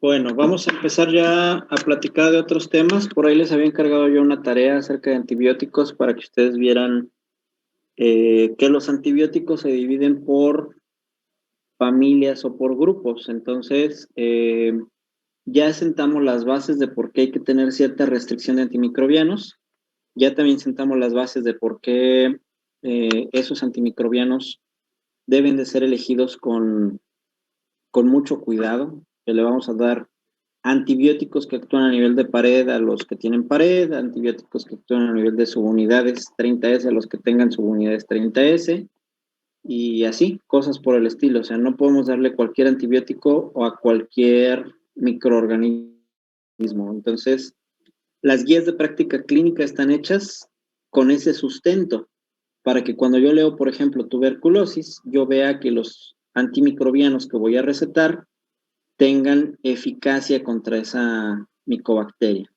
Bueno, vamos a empezar ya a platicar de otros temas. Por ahí les había encargado yo una tarea acerca de antibióticos para que ustedes vieran que los antibióticos se dividen por familias o por grupos. Entonces, ya sentamos las bases de por qué hay que tener cierta restricción de antimicrobianos. Ya también sentamos las bases de por qué esos antimicrobianos deben de ser elegidos con mucho cuidado, que le vamos a dar antibióticos que actúan a nivel de pared a los que tienen pared, antibióticos que actúan a nivel de subunidades 30S a los que tengan subunidades 30S, y así, cosas por el estilo. O sea, no podemos darle cualquier antibiótico o a cualquier microorganismo. Entonces, las guías de práctica clínica están hechas con ese sustento, para que cuando yo leo, por ejemplo, tuberculosis, yo vea que los antimicrobianos que voy a recetar tengan eficacia contra esa micobacteria,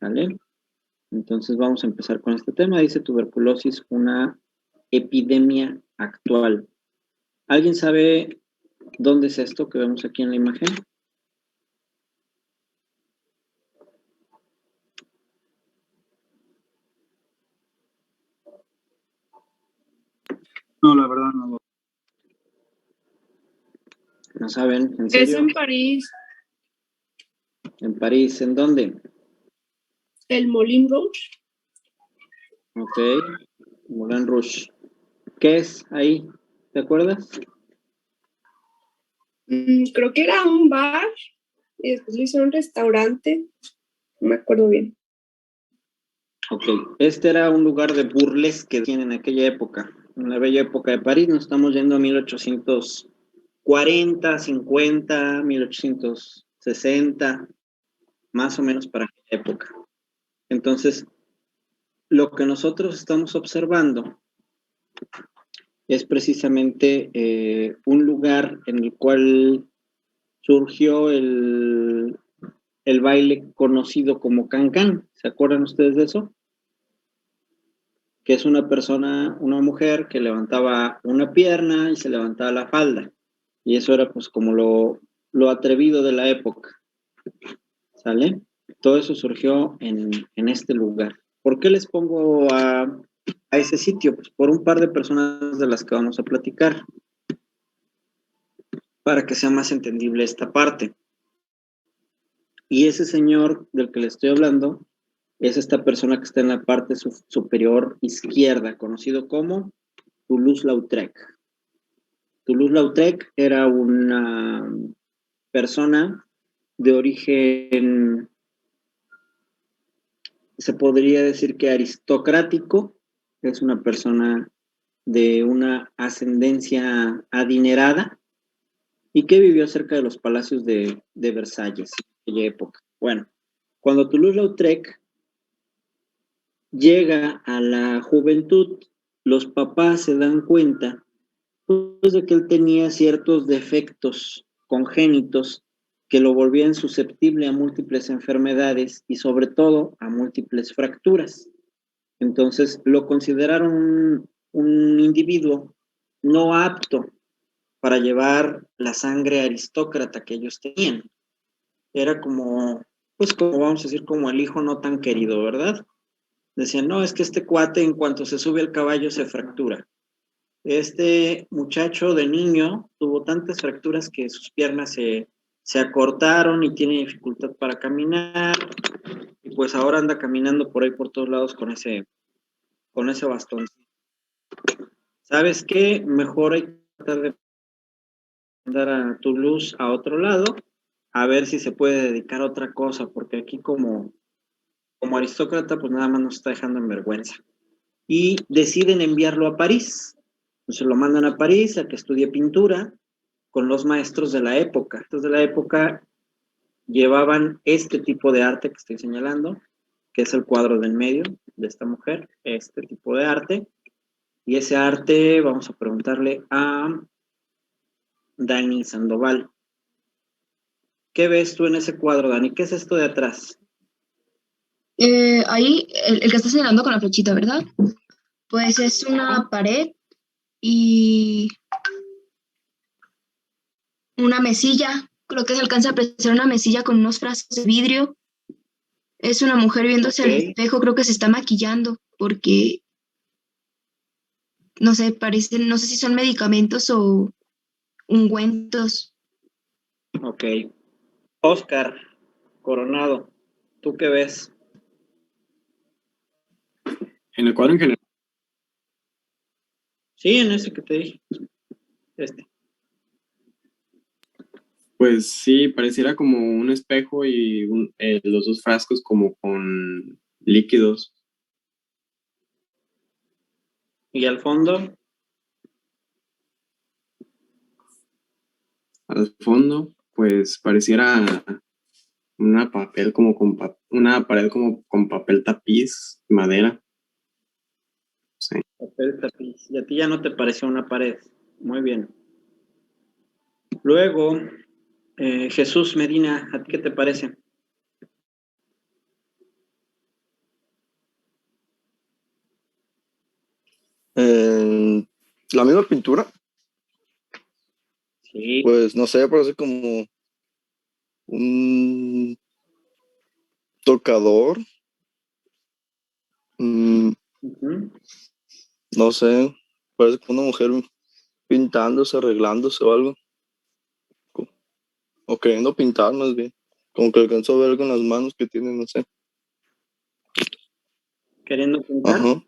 ¿vale? Entonces vamos a empezar con este tema. Dice tuberculosis, una epidemia actual. ¿Alguien sabe dónde es esto que vemos aquí en la imagen? No, la verdad no. ¿No saben? ¿En serio? Es en París. ¿En París? ¿En dónde? El Moulin Rouge. Ok, Moulin Rouge. ¿Qué es ahí? ¿Te acuerdas? Creo que era un bar y después lo hicieron un restaurante. No me acuerdo bien. Ok, este era un lugar de burlesque en aquella época, en la bella época de París. Nos estamos yendo a 1840, 50, 1860, más o menos para aquella época. Entonces, lo que nosotros estamos observando es precisamente un lugar en el cual surgió el baile conocido como cancán. ¿Se acuerdan ustedes de eso? Que es una persona, una mujer que levantaba una pierna y se levantaba la falda. Y eso era pues como lo atrevido de la época. ¿Sale? Todo eso surgió en este lugar. ¿Por qué les pongo a ese sitio? Pues por un par de personas de las que vamos a platicar, para que sea más entendible esta parte. Y ese señor del que le estoy hablando es esta persona que está en la parte superior izquierda, conocido como Toulouse-Lautrec. Toulouse-Lautrec era una persona de origen, se podría decir que aristocrático, es una persona de una ascendencia adinerada y que vivió cerca de los palacios de Versalles en aquella época. Bueno, cuando Toulouse-Lautrec llega a la juventud, los papás se dan cuenta pues, de que él tenía ciertos defectos congénitos que lo volvían susceptible a múltiples enfermedades y sobre todo a múltiples fracturas. Entonces lo consideraron un individuo no apto para llevar la sangre aristócrata que ellos tenían. Era como, pues como vamos a decir, como el hijo no tan querido, ¿verdad? Decían, no, es que este cuate en cuanto se sube al caballo se fractura. Este muchacho de niño tuvo tantas fracturas que sus piernas se acortaron y tiene dificultad para caminar, y pues ahora anda caminando por ahí por todos lados con ese bastón. ¿Sabes qué? Mejor hay que tratar de mandar a Toulouse a otro lado, a ver si se puede dedicar a otra cosa, porque aquí como aristócrata, pues nada más nos está dejando en vergüenza. Y deciden enviarlo a París. Entonces lo mandan a París a que estudie pintura con los maestros de la época. Estos de la época llevaban este tipo de arte que estoy señalando, que es el cuadro del medio de esta mujer, este tipo de arte. Y ese arte vamos a preguntarle a Dani Sandoval. ¿Qué ves tú en ese cuadro, Dani? ¿Qué es esto de atrás? Ahí, el que está señalando con la flechita, ¿verdad? Pues es una pared y una mesilla Lo que se alcanza a apreciar una mesilla con unos frascos de vidrio. Es una mujer viéndose al Ok. espejo, creo que se está maquillando porque, no sé, parecen, no sé si son medicamentos o ungüentos. Ok. Oscar Coronado, ¿tú qué ves? En el cuadro en general, Sí, en ese que te dije. pues sí, pareciera como un espejo y los dos frascos como con líquidos. Y al fondo, Al fondo, pues pareciera una papel como una pared como con papel tapiz, madera. Sí. papel tapiz. Y a ti ya no te pareció una pared. Muy bien. Luego, Jesús Medina, ¿a ti qué te parece? La misma pintura, Sí. pues no sé, parece como un tocador. Ujú. No sé, parece como una mujer pintándose, arreglándose o algo. O queriendo pintar más bien. Como que alcanzó a ver algo en las manos que tiene, no sé. ¿Queriendo pintar? Ajá.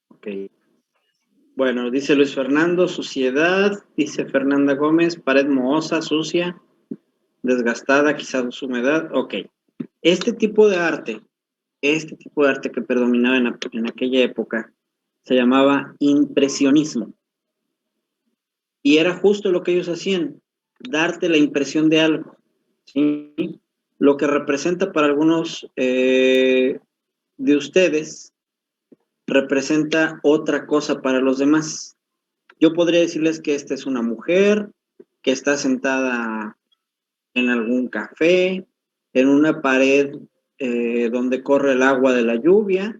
Ok. Bueno, dice Luis Fernando, suciedad. Dice Fernanda Gómez, pared mohosa, sucia, desgastada, quizás su humedad. Ok. Este tipo de arte que predominaba en aquella época, se llamaba impresionismo. Y era justo lo que ellos hacían, darte la impresión de algo, ¿sí? Lo que representa para algunos de ustedes, representa otra cosa para los demás. Yo podría decirles que esta es una mujer que está sentada en algún café, en una pared donde corre el agua de la lluvia,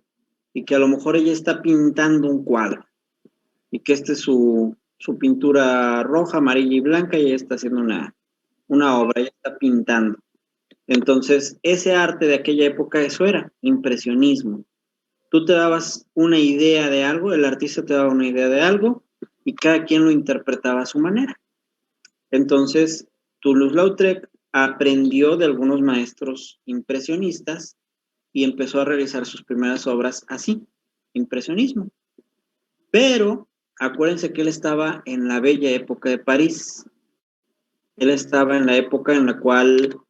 y que a lo mejor ella está pintando un cuadro, y que esta es su pintura roja, amarilla y blanca, y ella está haciendo una obra, ella está pintando. Entonces, ese arte de aquella época, eso era impresionismo. Tú te dabas una idea de algo, el artista te daba una idea de algo, y cada quien lo interpretaba a su manera. Entonces, Toulouse-Lautrec aprendió de algunos maestros impresionistas y empezó a realizar sus primeras obras así, impresionismo. Pero acuérdense que él estaba en la bella época de París. Él estaba en la época en la cual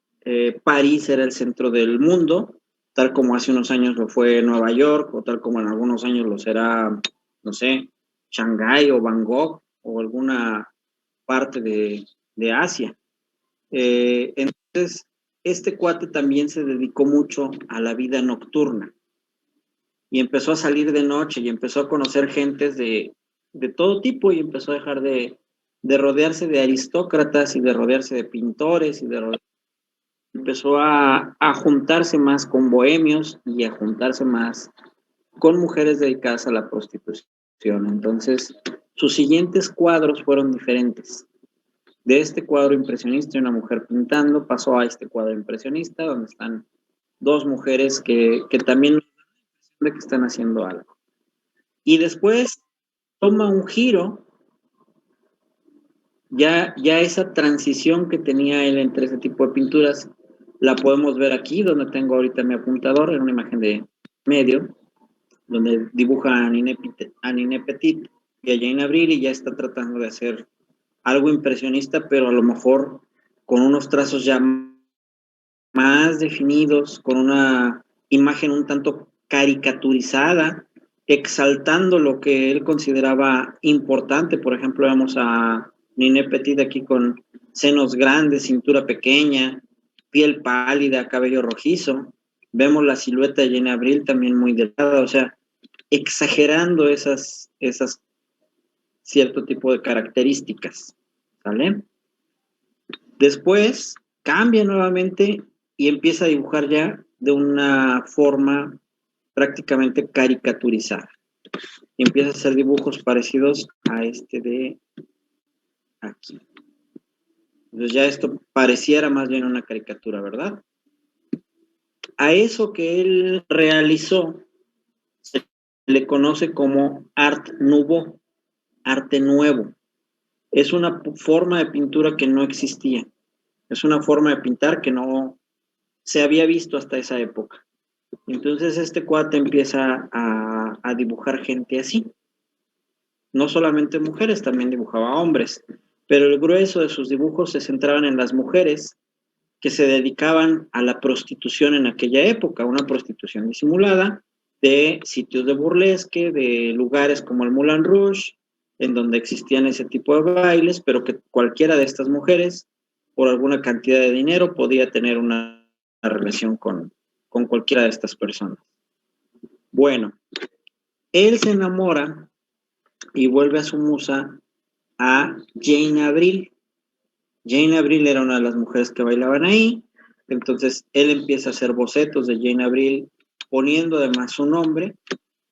París era el centro del mundo, tal como hace unos años lo fue Nueva York, o tal como en algunos años lo será, no sé, Shanghái o Bangkok, o alguna parte de Asia. Entonces, este cuate también se dedicó mucho a la vida nocturna y empezó a salir de noche y empezó a conocer gentes de todo tipo, y empezó a dejar de rodearse de aristócratas y de rodearse de pintores empezó a juntarse más con bohemios y a juntarse más con mujeres dedicadas a la prostitución. Entonces, sus siguientes cuadros fueron diferentes. De este cuadro impresionista de una mujer pintando, pasó a este cuadro impresionista, donde están dos mujeres que también que están haciendo algo. Y después toma un giro, ya esa transición que tenía él entre ese tipo de pinturas, la podemos ver aquí, donde tengo ahorita mi apuntador, en una imagen de medio, donde dibuja a Niné Petit y a Jane Avril, y ya está tratando de hacer algo impresionista, pero a lo mejor con unos trazos ya más definidos, con una imagen un tanto caricaturizada, exaltando lo que él consideraba importante. Por ejemplo, vemos a Niné Petit aquí con senos grandes, cintura pequeña, piel pálida, cabello rojizo. Vemos la silueta de Jane Avril también muy delgada, o sea, exagerando esas cierto tipo de características, ¿vale? Después cambia nuevamente y empieza a dibujar ya de una forma prácticamente caricaturizada. Y empieza a hacer dibujos parecidos a este de aquí. Entonces ya esto pareciera más bien una caricatura, ¿verdad? A eso que él realizó se le conoce como Art Nouveau, arte nuevo. Es una forma de pintura que no existía. Es una forma de pintar que no se había visto hasta esa época. Entonces este cuate empieza a dibujar gente así. No solamente mujeres, también dibujaba hombres. Pero el grueso de sus dibujos se centraban en las mujeres que se dedicaban a la prostitución en aquella época, una prostitución disimulada de sitios de burlesque, de lugares como el Moulin Rouge, en donde existían ese tipo de bailes, pero que cualquiera de estas mujeres, por alguna cantidad de dinero, podía tener una relación con cualquiera de estas personas. Bueno, él se enamora y vuelve a su musa, a Jane Avril. Jane Avril era una de las mujeres que bailaban ahí, entonces él empieza a hacer bocetos de Jane Avril, poniendo además su nombre,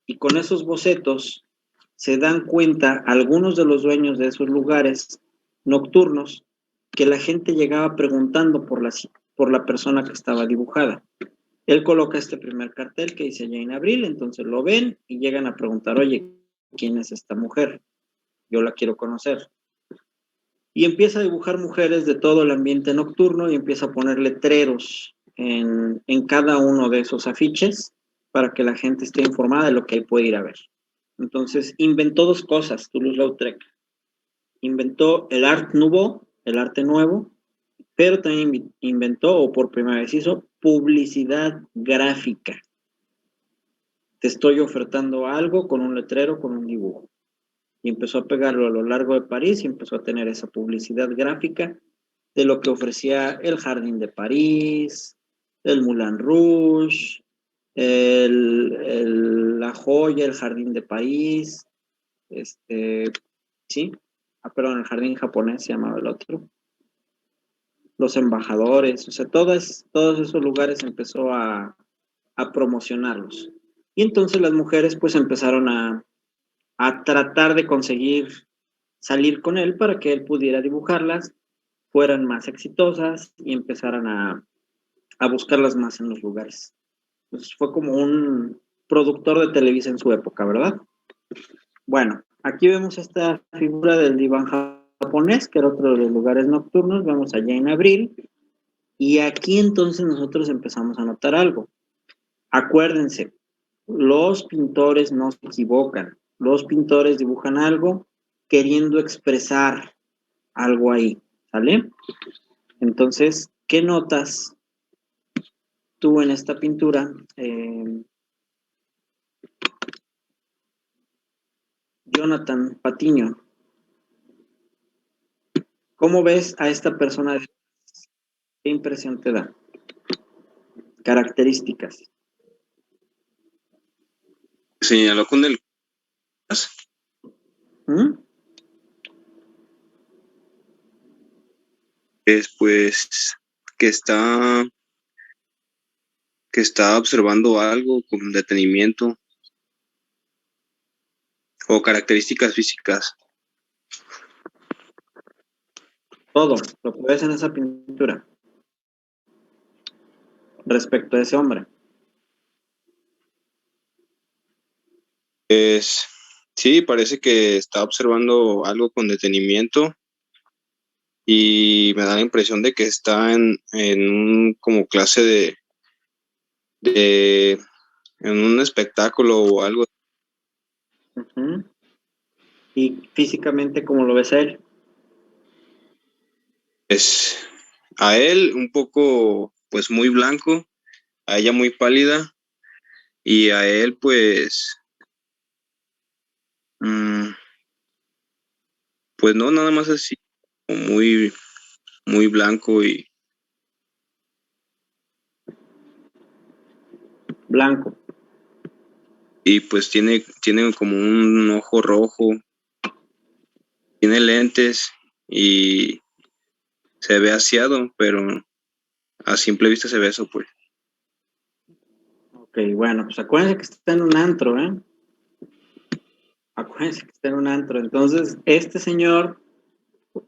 y con esos bocetos se dan cuenta algunos de los dueños de esos lugares nocturnos que la gente llegaba preguntando por la persona que estaba dibujada. Él coloca este primer cartel que dice Jane Avril, entonces lo ven y llegan a preguntar, oye, ¿quién es esta mujer? Yo la quiero conocer. Y empieza a dibujar mujeres de todo el ambiente nocturno y empieza a poner letreros en cada uno de esos afiches para que la gente esté informada de lo que él puede ir a ver. Entonces, inventó dos cosas, Toulouse-Lautrec. Inventó el Art Nouveau, el arte nuevo, pero también inventó, o por primera vez hizo, publicidad gráfica. Te estoy ofertando algo con un letrero, con un dibujo. Y empezó a pegarlo a lo largo de París y empezó a tener esa publicidad gráfica de lo que ofrecía el Jardín de París, el Moulin Rouge, la Joya, el Jardín de París, sí, perdón, el Jardín japonés se llamaba el otro, los embajadores, o sea, todos esos lugares empezó a promocionarlos. Y entonces las mujeres pues empezaron a tratar de conseguir salir con él para que él pudiera dibujarlas, fueran más exitosas y empezaran a buscarlas más en los lugares. Entonces fue como un productor de Televisa en su época, ¿verdad? Bueno, aquí vemos esta figura del diván japonés, que era otro de los lugares nocturnos. Vemos a Jane Avril. Y aquí entonces nosotros empezamos a notar algo. Acuérdense, los pintores no se equivocan. Los pintores dibujan algo queriendo expresar algo ahí, ¿sale? Entonces, ¿qué notas tú en esta pintura? Jonathan Patiño, ¿cómo ves a esta persona? ¿Qué impresión te da? Características. Señaló con el... ¿Mm? Es pues que está observando algo con detenimiento o características físicas. Todo lo que ves en esa pintura respecto a ese hombre. Sí, parece que está observando algo con detenimiento y me da la impresión de que está en un como clase en un espectáculo o algo. Uh-huh. Y físicamente, ¿cómo lo ves a él? Es a él un poco, pues muy blanco, a ella muy pálida y a él pues, pues no, nada más así, como muy, muy blanco Blanco. y pues tiene como un ojo rojo, tiene lentes y se ve aseado, pero a simple vista se ve eso, pues. Ok, bueno, pues acuérdense que está en un antro, ¿eh? Acuérdense que está en un antro. Entonces, este señor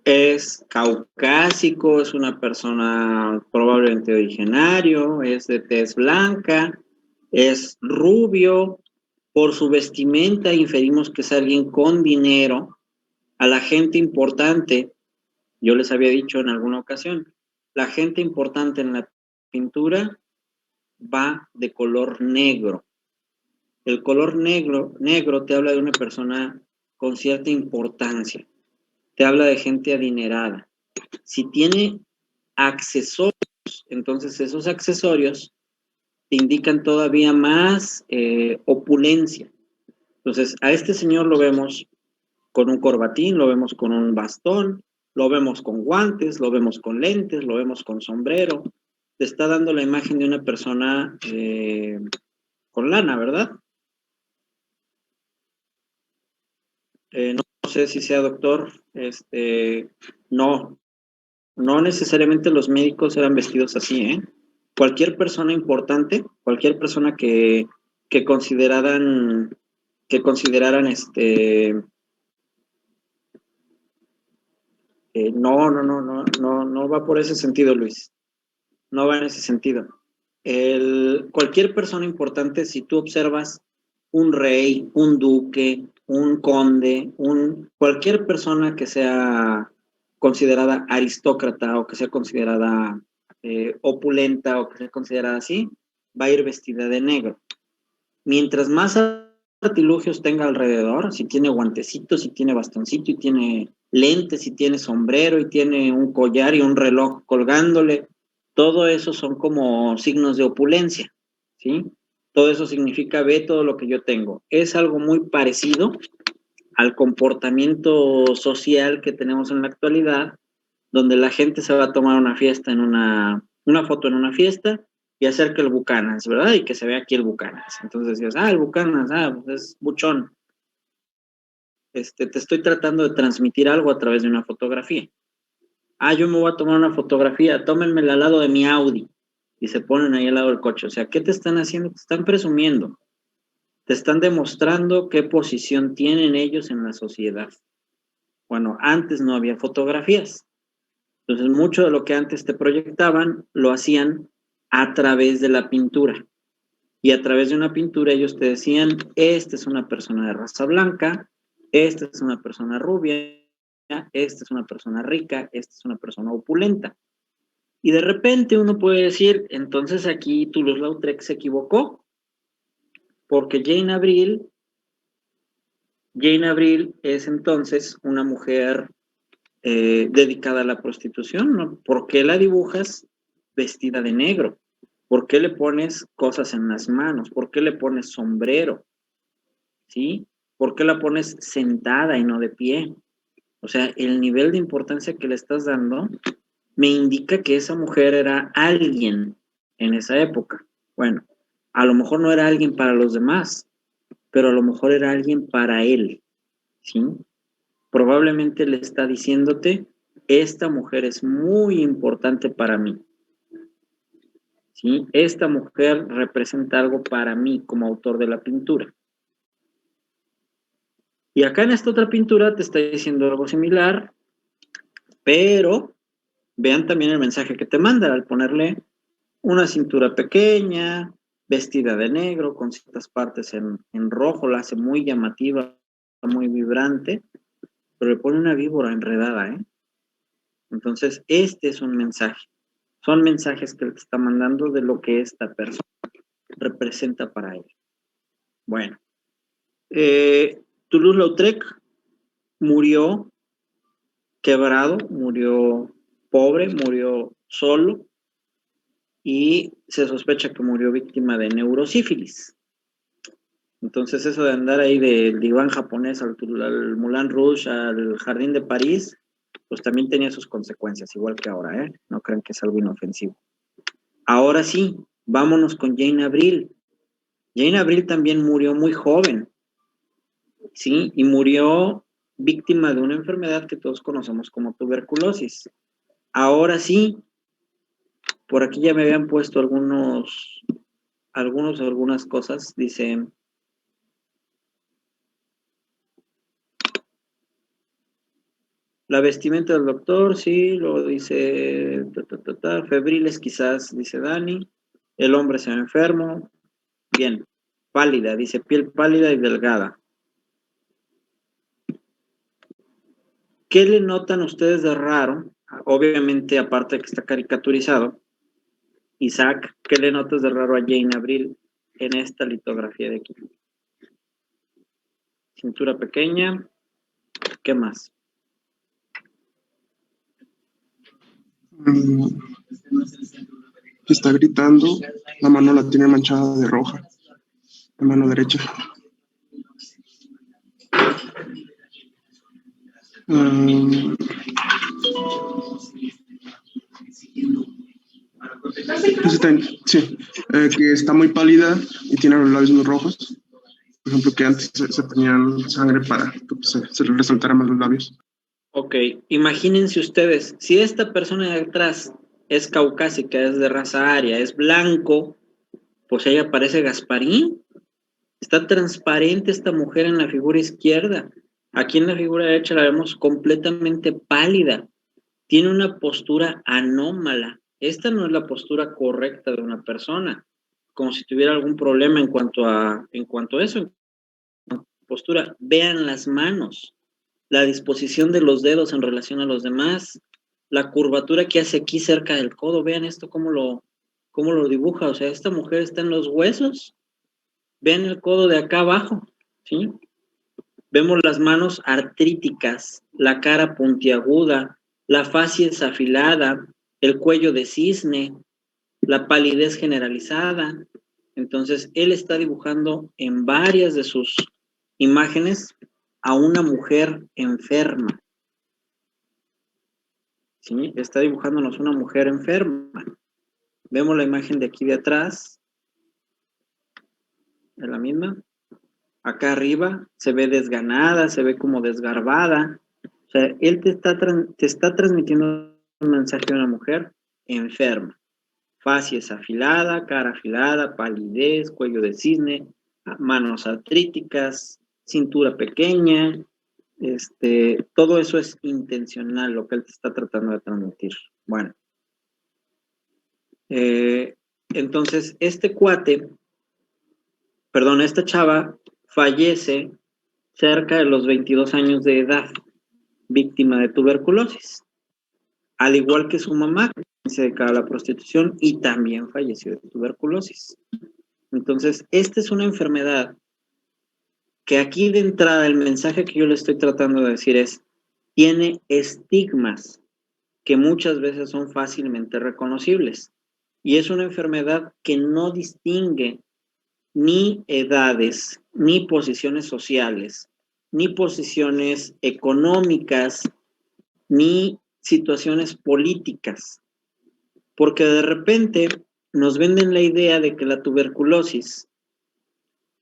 Es caucásico, es una persona probablemente originario, es de tez blanca, es rubio. Por su vestimenta inferimos que es alguien con dinero. A la gente importante, yo les había dicho en alguna ocasión, la gente importante en la pintura va de color negro. El color negro te habla de una persona con cierta importancia, te habla de gente adinerada. Si tiene accesorios, entonces esos accesorios te indican todavía más opulencia. Entonces, a este señor lo vemos con un corbatín, lo vemos con un bastón, lo vemos con guantes, lo vemos con lentes, lo vemos con sombrero. Te está dando la imagen de una persona con lana, ¿verdad? No sé si sea doctor, no necesariamente los médicos eran vestidos así, ¿eh? Cualquier persona importante, cualquier persona que consideraran, no va por ese sentido, Luis, no va en ese sentido. Cualquier persona importante, si tú observas un rey, un duque, un conde, cualquier persona que sea considerada aristócrata o que sea considerada opulenta o que sea considerada así, va a ir vestida de negro. Mientras más artilugios tenga alrededor, si tiene guantecitos, si tiene bastoncito y tiene lentes, si tiene sombrero y tiene un collar y un reloj colgándole, todo eso son como signos de opulencia, ¿sí? Todo eso significa ve todo lo que yo tengo. Es algo muy parecido al comportamiento social que tenemos en la actualidad, donde la gente se va a tomar una fiesta una foto en una fiesta y hacer que el Bucanas, ¿verdad? Y que se vea aquí el Bucanas. Entonces decías, el Bucanas, pues es buchón. Te estoy tratando de transmitir algo a través de una fotografía. Yo me voy a tomar una fotografía, tómenmela al lado de mi Audi. Y se ponen ahí al lado del coche. O sea, ¿qué te están haciendo? Te están presumiendo. Te están demostrando qué posición tienen ellos en la sociedad. Bueno, antes no había fotografías. Entonces, mucho de lo que antes te proyectaban lo hacían a través de la pintura. Y a través de una pintura ellos te decían, esta es una persona de raza blanca, esta es una persona rubia, esta es una persona rica, esta es una persona opulenta. Y de repente uno puede decir, entonces aquí Toulouse-Lautrec se equivocó, porque Jane Avril es entonces una mujer dedicada a la prostitución, ¿no? ¿Por qué la dibujas vestida de negro? ¿Por qué le pones cosas en las manos? ¿Por qué le pones sombrero? ¿Sí? ¿Por qué la pones sentada y no de pie? O sea, el nivel de importancia que le estás dando me indica que esa mujer era alguien en esa época. Bueno, a lo mejor no era alguien para los demás, pero a lo mejor era alguien para él, ¿sí? Probablemente le está diciéndote, esta mujer es muy importante para mí, ¿sí? Esta mujer representa algo para mí como autor de la pintura. Y acá en esta otra pintura te está diciendo algo similar, pero vean también el mensaje que te manda al ponerle una cintura pequeña, vestida de negro, con ciertas partes en rojo, la hace muy llamativa, muy vibrante, pero le pone una víbora enredada, ¿eh? Entonces, este es un mensaje. Son mensajes que él te está mandando de lo que esta persona representa para él. Bueno, Toulouse-Lautrec murió quebrado, murió pobre, murió solo y se sospecha que murió víctima de neurosífilis. Entonces eso de andar ahí del diván japonés al Moulin Rouge, al Jardín de París, pues también tenía sus consecuencias, igual que ahora, ¿eh? No crean que es algo inofensivo. Ahora sí, vámonos con Jane Avril. Jane Avril también murió muy joven, ¿sí? Y murió víctima de una enfermedad que todos conocemos como tuberculosis. Ahora sí, por aquí ya me habían puesto algunas cosas. Dice, La vestimenta del doctor, sí, lo dice, febriles quizás, dice Dani. El hombre se ve enfermo. Bien, pálida, dice piel pálida y delgada. ¿Qué le notan ustedes de raro? Obviamente, aparte de que está caricaturizado, Isaac, ¿qué le notas de raro a Jane Abril en esta litografía de aquí? Cintura pequeña, ¿qué más? Está gritando, la mano la tiene manchada de roja, la mano derecha. Sí, que está muy pálida y tiene los labios muy rojos. Por ejemplo, que antes se ponían sangre para que pues, se les resaltaran más los labios. Ok, imagínense ustedes, si esta persona de atrás es caucásica, es de raza aria, es blanco, pues ella parece Gasparín. Está transparente esta mujer en la figura izquierda. Aquí en la figura derecha la vemos completamente pálida. Tiene una postura anómala. Esta no es la postura correcta de una persona, como si tuviera algún problema en cuanto a eso. Postura, vean las manos, la disposición de los dedos en relación a los demás, la curvatura que hace aquí cerca del codo. Vean esto cómo lo dibuja. O sea, esta mujer está en los huesos. Vean el codo de acá abajo, ¿sí? Vemos las manos artríticas, la cara puntiaguda, la facies afilada, el cuello de cisne, la palidez generalizada. Entonces, él está dibujando en varias de sus imágenes a una mujer enferma. ¿Sí? Está dibujándonos una mujer enferma. Vemos la imagen de aquí de atrás. ¿Es la misma? Acá arriba se ve desganada, se ve como desgarbada. O sea, él te está transmitiendo un mensaje de una mujer enferma. Facies afilada, cara afilada, palidez, cuello de cisne, manos artríticas, cintura pequeña. Todo eso es intencional, lo que él te está tratando de transmitir. Bueno. Entonces, esta chava fallece cerca de los 22 años de edad, víctima de tuberculosis, al igual que su mamá, que se dedicaba a la prostitución y también falleció de tuberculosis. Entonces, esta es una enfermedad que aquí de entrada el mensaje que yo le estoy tratando de decir es, tiene estigmas que muchas veces son fácilmente reconocibles. Y es una enfermedad que no distingue ni edades, ni posiciones sociales, ni posiciones económicas, ni situaciones políticas. Porque de repente nos venden la idea de que la tuberculosis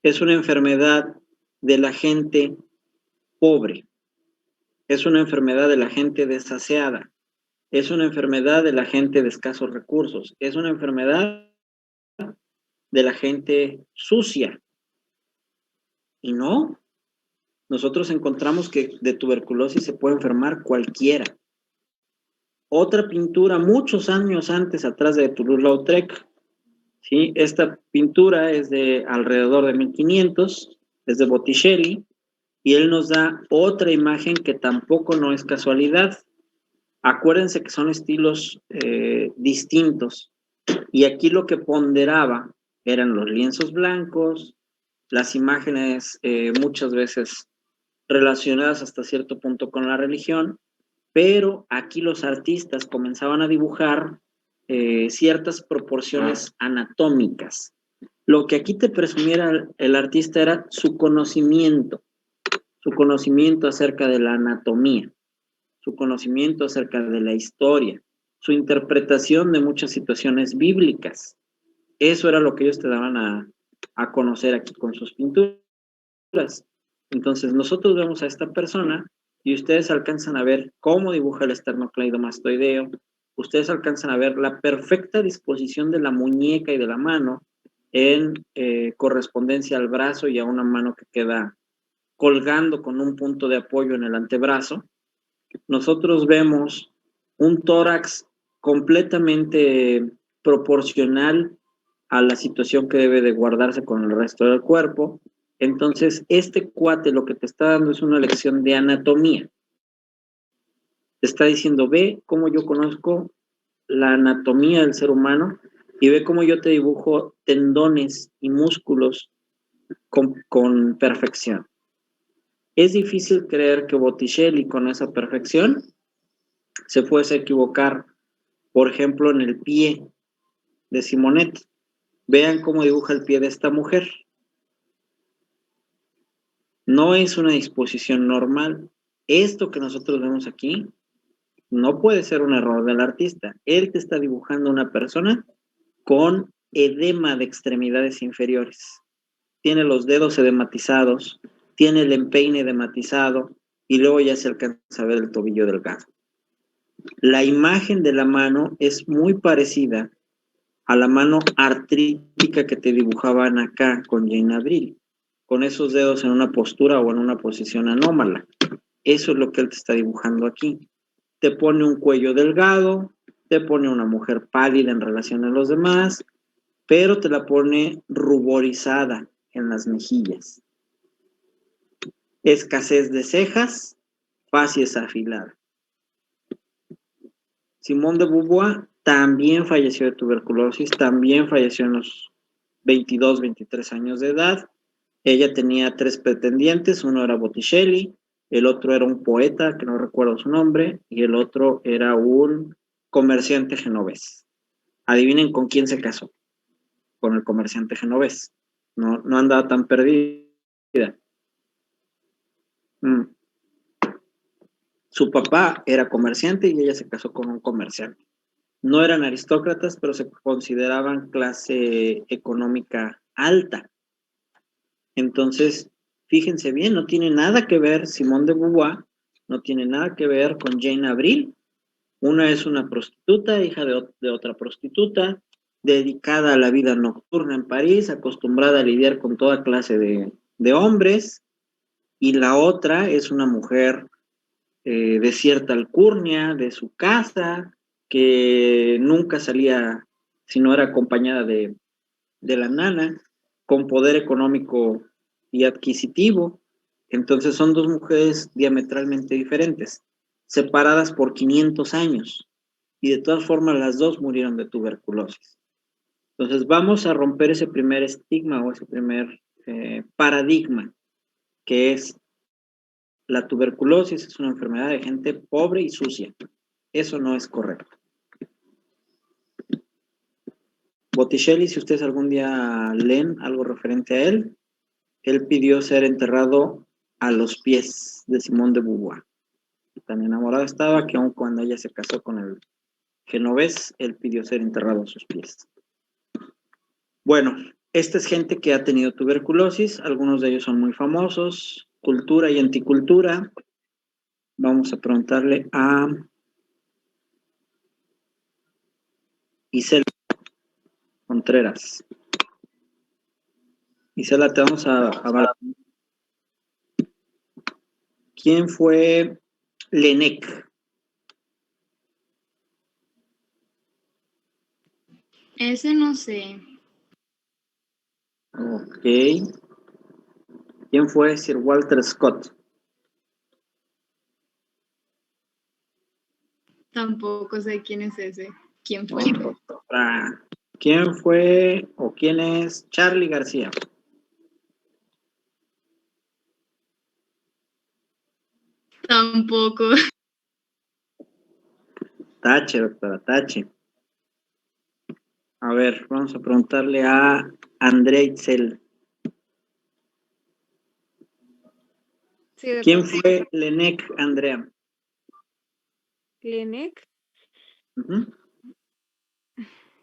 es una enfermedad de la gente pobre, es una enfermedad de la gente desaseada, es una enfermedad de la gente de escasos recursos, es una enfermedad de la gente sucia. Y no, nosotros encontramos que de tuberculosis se puede enfermar cualquiera. Otra pintura muchos años atrás de Toulouse-Lautrec, ¿sí? Esta pintura es de alrededor de 1500, es de Botticelli, y él nos da otra imagen que tampoco no es casualidad. Acuérdense que son estilos distintos, y aquí lo que ponderaba eran los lienzos blancos, las imágenes muchas veces relacionadas hasta cierto punto con la religión, pero aquí los artistas comenzaban a dibujar ciertas proporciones anatómicas. Lo que aquí te presumiera el artista era su conocimiento acerca de la anatomía, su conocimiento acerca de la historia, su interpretación de muchas situaciones bíblicas. Eso era lo que ellos te daban a conocer aquí con sus pinturas. Entonces, nosotros vemos a esta persona y ustedes alcanzan a ver cómo dibuja el esternocleidomastoideo, ustedes alcanzan a ver la perfecta disposición de la muñeca y de la mano en correspondencia al brazo y a una mano que queda colgando con un punto de apoyo en el antebrazo. nosotros vemos un tórax completamente proporcional a la situación que debe de guardarse con el resto del cuerpo. Entonces, este cuate lo que te está dando es una lección de anatomía. Te está diciendo, ve cómo yo conozco la anatomía del ser humano y ve cómo yo te dibujo tendones y músculos con perfección. Es difícil creer que Botticelli con esa perfección se fuese a equivocar, por ejemplo, en el pie de Simonet. Vean cómo dibuja el pie de esta mujer. No es una disposición normal. Esto que nosotros vemos aquí no puede ser un error del artista. Él te está dibujando una persona con edema de extremidades inferiores. Tiene los dedos edematizados, tiene el empeine edematizado y luego ya se alcanza a ver el tobillo delgado. La imagen de la mano es muy parecida a la mano artrítica que te dibujaban acá con Jane Avril, con esos dedos en una postura o en una posición anómala. Eso es lo que él te está dibujando aquí. Te pone un cuello delgado, te pone una mujer pálida en relación a los demás, pero te la pone ruborizada en las mejillas. Escasez de cejas, facies afilada. Simone de Beauvoir también falleció de tuberculosis, también falleció en los 22, 23 años de edad. Ella tenía 3 pretendientes, uno era Botticelli, el otro era un poeta, que no recuerdo su nombre, y el otro era un comerciante genovés. Adivinen con quién se casó. Con el comerciante genovés. No andaba tan perdida. Su papá era comerciante y ella se casó con un comerciante. No eran aristócratas, pero se consideraban clase económica alta. Entonces, fíjense bien, no tiene nada que ver Simone de Beauvoir, no tiene nada que ver con Jane Avril. Una es una prostituta, hija de otra prostituta, dedicada a la vida nocturna en París, acostumbrada a lidiar con toda clase de hombres, y la otra es una mujer de cierta alcurnia, de su casa, que nunca salía si no era acompañada de la nana, con poder económico y adquisitivo. Entonces son 2 mujeres diametralmente diferentes, separadas por 500 años, y de todas formas las 2 murieron de tuberculosis. Entonces vamos a romper ese primer estigma o ese primer paradigma, que es la tuberculosis es una enfermedad de gente pobre y sucia. Eso no es correcto. Botticelli, si ustedes algún día leen algo referente a él pidió ser enterrado a los pies de Simone de Beauvoir. Tan enamorado estaba que aun cuando ella se casó con el genovés, él pidió ser enterrado a sus pies. Bueno, esta es gente que ha tenido tuberculosis, algunos de ellos son muy famosos, cultura y anticultura. Vamos a preguntarle a Isela Contreras. Isela, te vamos a hablar. ¿Quién fue Laennec? Ese no sé. Ok. ¿Quién fue Sir Walter Scott? Tampoco sé quién es ese. ¿Quién fue? ¿Quién fue o quién es Charly García? Tampoco. Tache, doctora, tache. A ver, vamos a preguntarle a Andrea Itzel. Sí, ¿Quién fue Laennec, Andrea? Laennec, Uh-huh.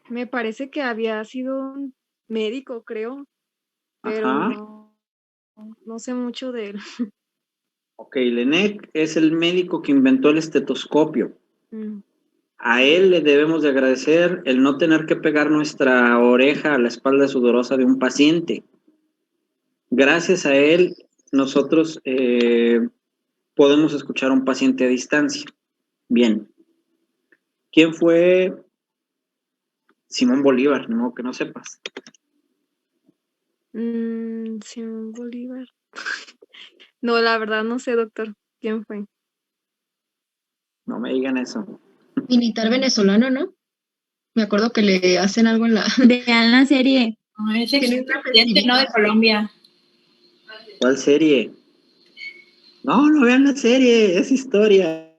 me parece que había sido un médico, creo, pero Ajá. no sé mucho de él. Ok, Laennec es el médico que inventó el estetoscopio. Mm. A él le debemos de agradecer el no tener que pegar nuestra oreja a la espalda sudorosa de un paciente. Gracias a él, nosotros podemos escuchar a un paciente a distancia. Bien. ¿Quién fue Simón Bolívar? No, que no sepas. Simón Bolívar. No, la verdad no sé, doctor. ¿Quién fue? No me digan eso. Militar venezolano, ¿no? Me acuerdo que le hacen algo en la... Vean la serie. No, es Tiene una expresidente, no, de Colombia. ¿Cuál serie? No, no vean la serie, es historia.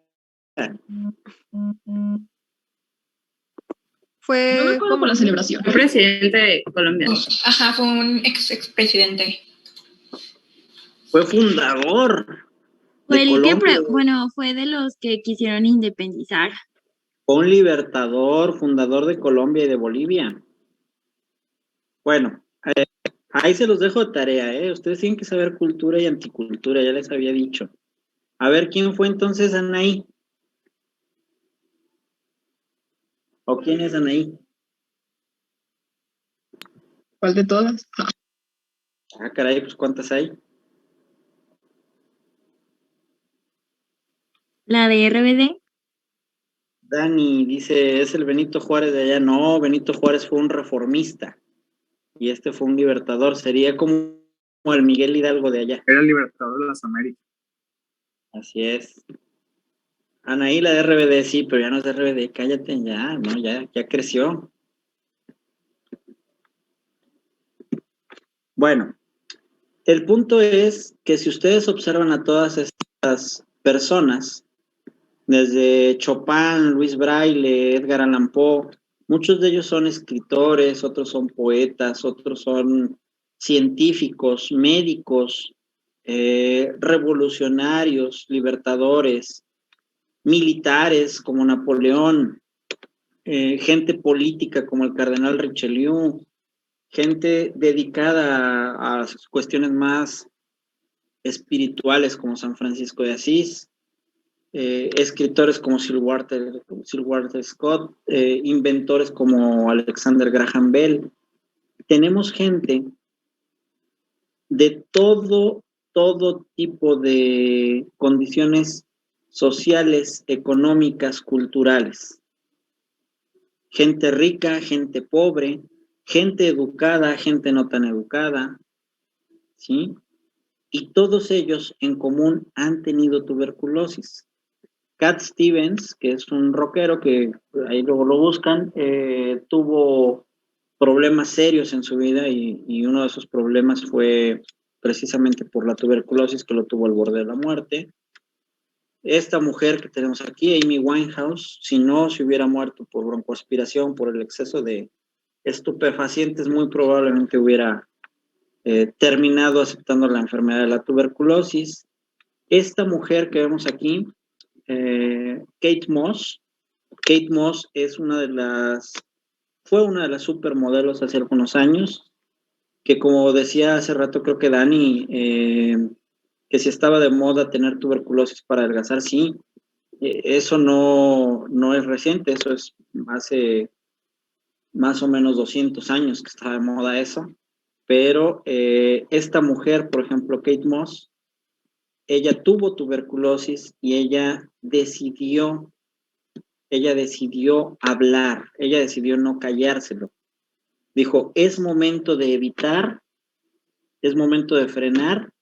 Fue No me acuerdo por la celebración. Un presidente de Colombia. Ajá, fue un expresidente. Fue fundador Fue de el que, Colombia. bueno, fue de los que quisieron independizar. Fue un libertador, fundador de Colombia y de Bolivia. Bueno, ahí se los dejo de tarea, ¿eh? Ustedes tienen que saber cultura y anticultura, ya les había dicho. A ver, ¿quién fue entonces Anaí? ¿O quién es Anaí? ¿Cuál de todas? Ah, caray, pues ¿cuántas hay? La de RBD. Dani dice, ¿es el Benito Juárez de allá? No, Benito Juárez fue un reformista y este fue un libertador. Sería como el Miguel Hidalgo de allá. Era el libertador de las Américas. Así es. Anaí, la de RBD, sí, pero ya no es de RBD. Cállate ya, no, ya creció. Bueno, el punto es que si ustedes observan a todas estas personas, desde Chopin, Luis Braille, Edgar Allan Poe, muchos de ellos son escritores, otros son poetas, otros son científicos, médicos, revolucionarios, libertadores, militares como Napoleón, gente política como el cardenal Richelieu, gente dedicada a cuestiones más espirituales como San Francisco de Asís, escritores como Sir Walter Scott, inventores como Alexander Graham Bell. Tenemos gente de todo tipo de condiciones sociales, económicas, culturales. Gente rica, gente pobre, gente educada, gente no tan educada, ¿sí? Y todos ellos en común han tenido tuberculosis. Cat Stevens, que es un rockero que ahí luego lo buscan, tuvo problemas serios en su vida y uno de esos problemas fue precisamente por la tuberculosis que lo tuvo al borde de la muerte. Esta mujer que tenemos aquí, Amy Winehouse, si no se hubiera muerto por broncoaspiración, por el exceso de estupefacientes, muy probablemente hubiera terminado aceptando la enfermedad de la tuberculosis. Esta mujer que vemos aquí, Kate Moss es fue una de las supermodelos hace algunos años, que como decía hace rato, creo que Dani, que si estaba de moda tener tuberculosis para adelgazar, sí, eso no es reciente, eso es hace más o menos 200 años que estaba de moda eso, pero esta mujer, por ejemplo, Kate Moss, ella tuvo tuberculosis y ella decidió hablar, ella decidió no callárselo. Dijo, es momento de evitar, es momento de frenar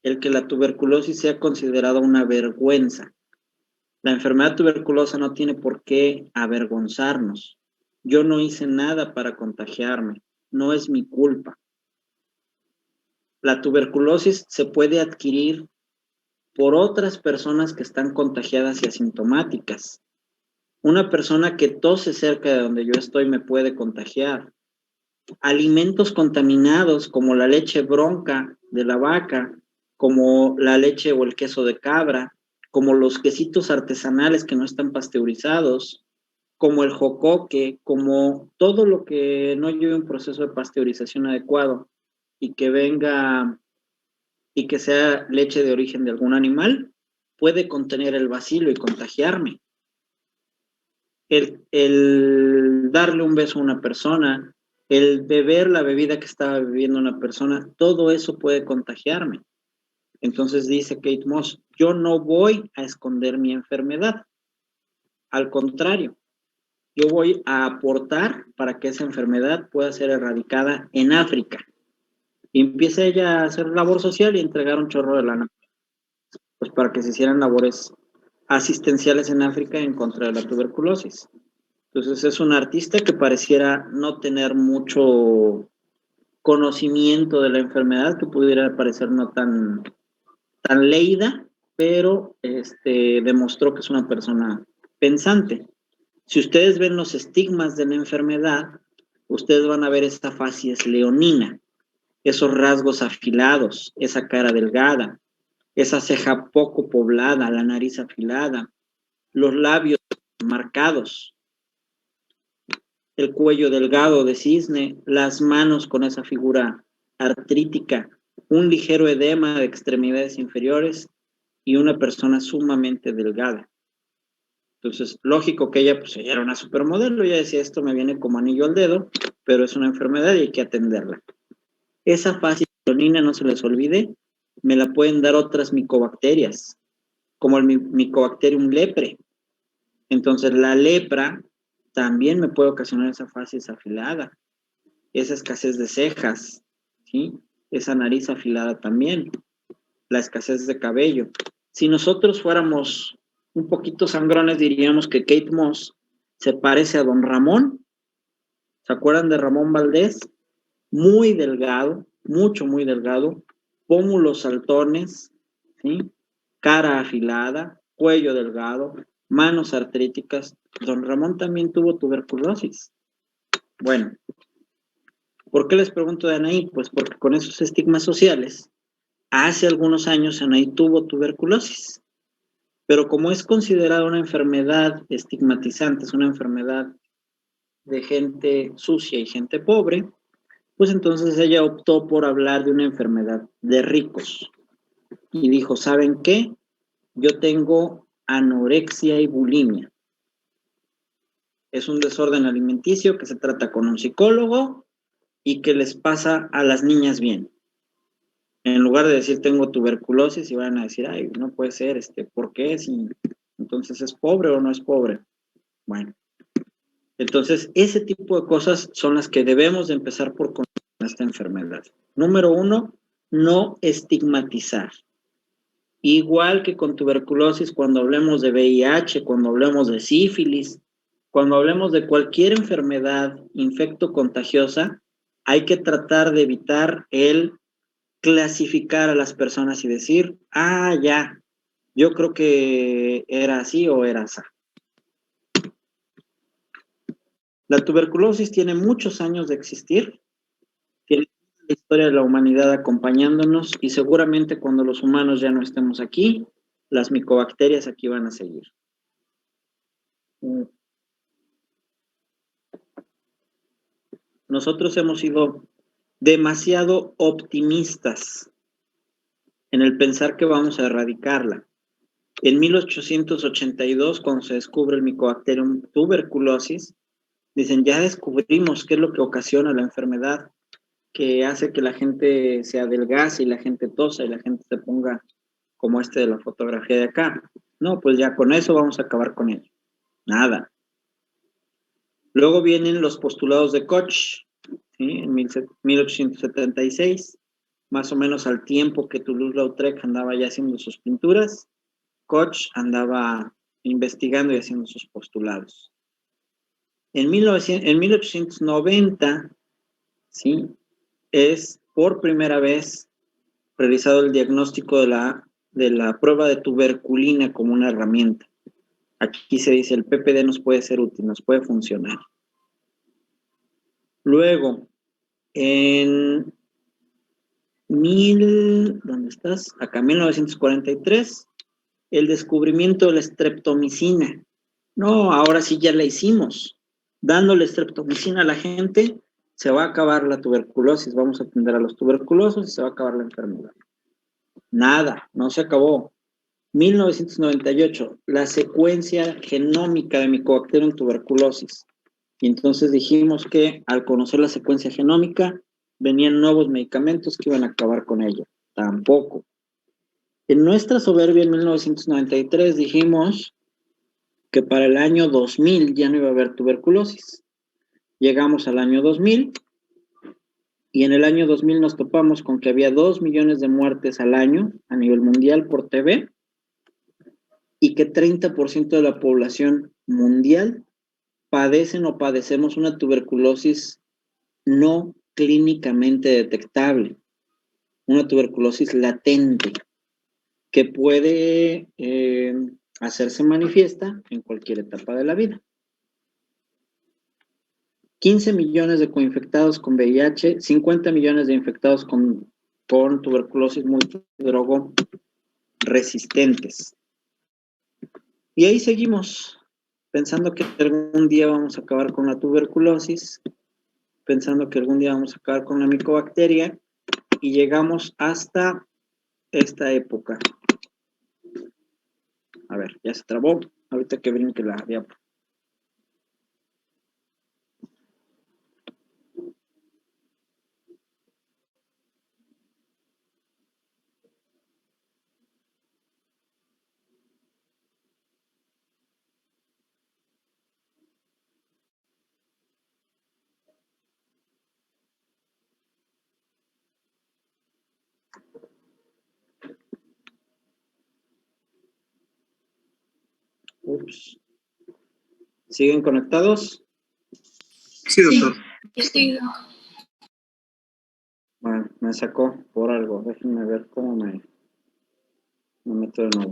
el que la tuberculosis sea considerada una vergüenza. La enfermedad tuberculosa no tiene por qué avergonzarnos. Yo no hice nada para contagiarme, no es mi culpa. La tuberculosis se puede adquirir por otras personas que están contagiadas y asintomáticas. Una persona que tose cerca de donde yo estoy me puede contagiar. Alimentos contaminados como la leche bronca de la vaca, como la leche o el queso de cabra, como los quesitos artesanales que no están pasteurizados, como el jocoque, como todo lo que no lleve un proceso de pasteurización adecuado y que venga y que sea leche de origen de algún animal, puede contener el bacilo y contagiarme. El darle un beso a una persona, el beber la bebida que estaba bebiendo una persona, todo eso puede contagiarme. Entonces dice Kate Moss, yo no voy a esconder mi enfermedad. Al contrario, yo voy a aportar para que esa enfermedad pueda ser erradicada en África. Y empieza ella a hacer labor social y entregar un chorro de lana, pues para que se hicieran labores asistenciales en África en contra de la tuberculosis. Entonces es un artista que pareciera no tener mucho conocimiento de la enfermedad, que pudiera parecer no tan leída, pero demostró que es una persona pensante. Si ustedes ven los estigmas de la enfermedad, ustedes van a ver esta facies leonina, esos rasgos afilados, esa cara delgada, esa ceja poco poblada, la nariz afilada, los labios marcados, el cuello delgado de cisne, las manos con esa figura artrítica, un ligero edema de extremidades inferiores y una persona sumamente delgada. Entonces, lógico que ella, pues ella era una supermodelo, ella decía, esto me viene como anillo al dedo, pero es una enfermedad y hay que atenderla. Esa facies leonina, no se les olvide, me la pueden dar otras micobacterias, como el Mycobacterium lepre. Entonces, la lepra también me puede ocasionar esa facies afilada, esa escasez de cejas, ¿sí? Esa nariz afilada también, la escasez de cabello. Si nosotros fuéramos un poquito sangrones, diríamos que Kate Moss se parece a don Ramón. ¿Se acuerdan de Ramón Valdés? Muy delgado, muy delgado, pómulos saltones, ¿sí? Cara afilada, cuello delgado, manos artríticas. Don Ramón también tuvo tuberculosis. Bueno, ¿por qué les pregunto de Anaí? Pues porque con esos estigmas sociales, hace algunos años Anaí tuvo tuberculosis, pero como es considerada una enfermedad estigmatizante, es una enfermedad de gente sucia y gente pobre, pues entonces ella optó por hablar de una enfermedad de ricos. Y dijo, ¿saben qué? Yo tengo anorexia y bulimia. Es un desorden alimenticio que se trata con un psicólogo y que les pasa a las niñas bien. En lugar de decir tengo tuberculosis y van a decir, ay, no puede ser, ¿por qué? Si entonces es pobre o no es pobre. Bueno, entonces ese tipo de cosas son las que debemos de empezar por conocer esta enfermedad. Número 1, no estigmatizar. Igual que con tuberculosis, cuando hablemos de VIH, cuando hablemos de sífilis, cuando hablemos de cualquier enfermedad infecto-contagiosa, hay que tratar de evitar el clasificar a las personas y decir, ya, yo creo que era así o era así. La tuberculosis tiene muchos años de existir, tiene la historia de la humanidad acompañándonos y seguramente cuando los humanos ya no estemos aquí, las micobacterias aquí van a seguir. Nosotros hemos sido demasiado optimistas en el pensar que vamos a erradicarla. En 1882, cuando se descubre el Mycobacterium tuberculosis, dicen, ya descubrimos qué es lo que ocasiona la enfermedad, que hace que la gente se adelgace y la gente tosa y la gente se ponga como de la fotografía de acá. No, pues ya con eso vamos a acabar con ello. Nada. Luego vienen los postulados de Koch, ¿sí? En 1876, más o menos al tiempo que Toulouse-Lautrec andaba ya haciendo sus pinturas, Koch andaba investigando y haciendo sus postulados. En 1890, ¿sí? Es por primera vez realizado el diagnóstico de la prueba de tuberculina como una herramienta. Aquí se dice, el PPD nos puede ser útil, nos puede funcionar. Luego, en ¿dónde estás? Acá, 1943, el descubrimiento de la streptomicina. No, ahora sí ya la hicimos. Dándole streptomicina a la gente, se va a acabar la tuberculosis, vamos a atender a los tuberculosos y se va a acabar la enfermedad. Nada, no se acabó. 1998, la secuencia genómica de Mycobacterium tuberculosis. Y entonces dijimos que al conocer la secuencia genómica, venían nuevos medicamentos que iban a acabar con ella. Tampoco. En nuestra soberbia en 1993 dijimos que para el año 2000 ya no iba a haber tuberculosis. Llegamos al año 2000 y en el año 2000 nos topamos con que había 2 millones de muertes al año a nivel mundial por TB y que 30% de la población mundial padecen o padecemos una tuberculosis no clínicamente detectable, una tuberculosis latente que puede hacerse manifiesta en cualquier etapa de la vida. 15 millones de coinfectados con VIH, 50 millones de infectados con tuberculosis multidrogo resistentes. Y ahí seguimos, pensando que algún día vamos a acabar con la tuberculosis, pensando que algún día vamos a acabar con la micobacteria, y llegamos hasta esta época. A ver, ya se trabó, ahorita que brinque la diapo. Ups. ¿Siguen conectados? Sí, doctor. Sí. Bueno, me sacó por algo. Déjenme ver cómo me meto de nuevo.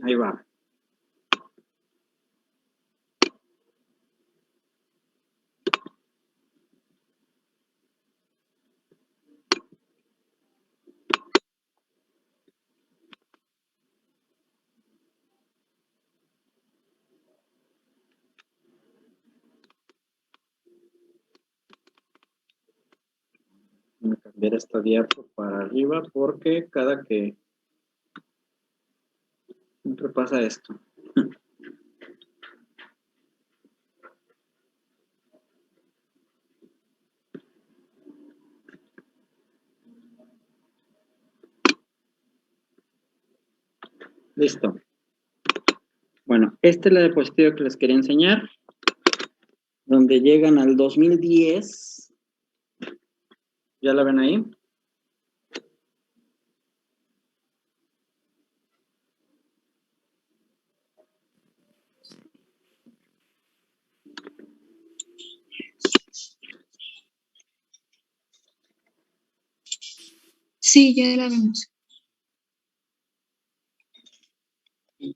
Ahí va. Voy a cambiar esta diapo para arriba porque cada que siempre pasa esto. Listo. Esta es la diapositiva que les quería enseñar, donde llegan al 2010. ¿Ya la ven ahí? Sí, ya la vemos.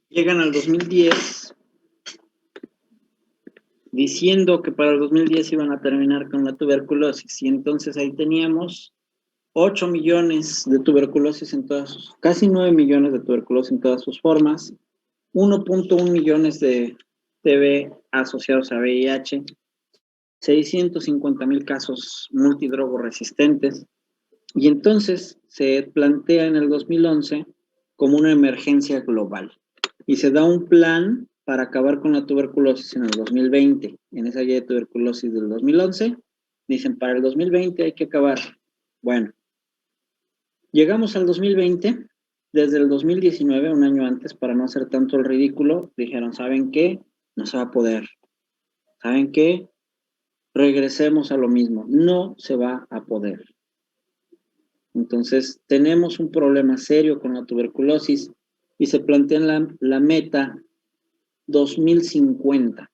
Llegan al 2010 diciendo que para el 2010 iban a terminar con la tuberculosis. Y entonces ahí teníamos 8 millones de tuberculosis en todas sus, casi 9 millones de tuberculosis en todas sus formas, 1.1 millones de TB asociados a VIH, 650,000 casos multidrogoresistentes. Y entonces se plantea en el 2011 como una emergencia global. Y se da un plan para acabar con la tuberculosis en el 2020. En esa guía de tuberculosis del 2011, dicen, para el 2020 hay que acabar. Bueno, llegamos al 2020, desde el 2019, un año antes, para no hacer tanto el ridículo, dijeron, ¿saben qué? No se va a poder. ¿Saben qué? Regresemos a lo mismo. No se va a poder. Entonces, tenemos un problema serio con la tuberculosis y se plantean la meta 2050.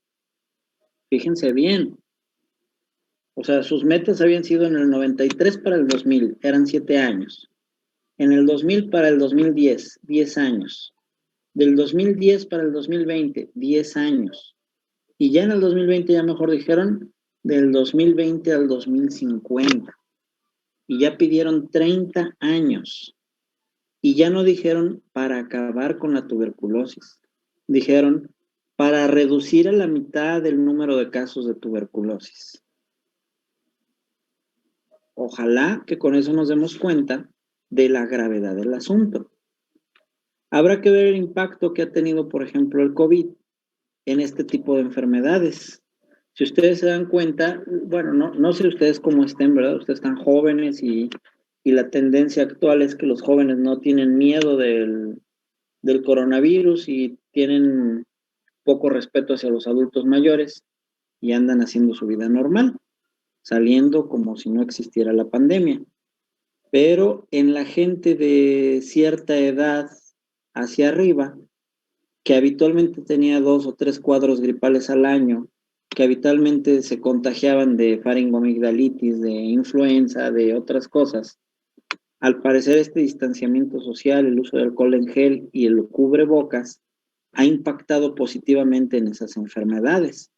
Fíjense bien. O sea, sus metas habían sido en el 93 para el 2000, eran 7 años. En el 2000 para el 2010, 10 años. Del 2010 para el 2020, 10 años. Y ya en el 2020, ya mejor dijeron, del 2020 al 2050. Y ya pidieron 30 años. Y ya no dijeron para acabar con la tuberculosis. Dijeron para reducir a la mitad el número de casos de tuberculosis. Ojalá que con eso nos demos cuenta de la gravedad del asunto. Habrá que ver el impacto que ha tenido, por ejemplo, el COVID en este tipo de enfermedades. Si ustedes se dan cuenta, bueno, no sé ustedes cómo estén, ¿verdad? Ustedes están jóvenes y la tendencia actual es que los jóvenes no tienen miedo del coronavirus y tienen poco respeto hacia los adultos mayores y andan haciendo su vida normal, saliendo como si no existiera la pandemia. Pero en la gente de cierta edad hacia arriba, que habitualmente tenía 2 o 3 cuadros gripales al año, que habitualmente se contagiaban de faringoamigdalitis, de influenza, de otras cosas, al parecer este distanciamiento social, el uso de alcohol en gel y el cubrebocas ha impactado positivamente en esas enfermedades.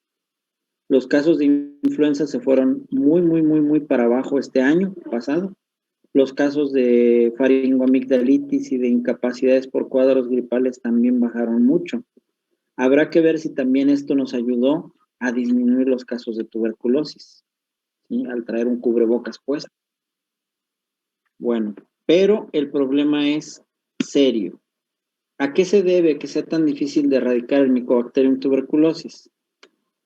Los casos de influenza se fueron muy para abajo este año pasado. Los casos de faringoamigdalitis y de incapacidades por cuadros gripales también bajaron mucho. Habrá que ver si también esto nos ayudó a disminuir los casos de tuberculosis, ¿sí? Al traer un cubrebocas puesto. Bueno, pero el problema es serio. ¿A qué se debe que sea tan difícil de erradicar el Mycobacterium tuberculosis?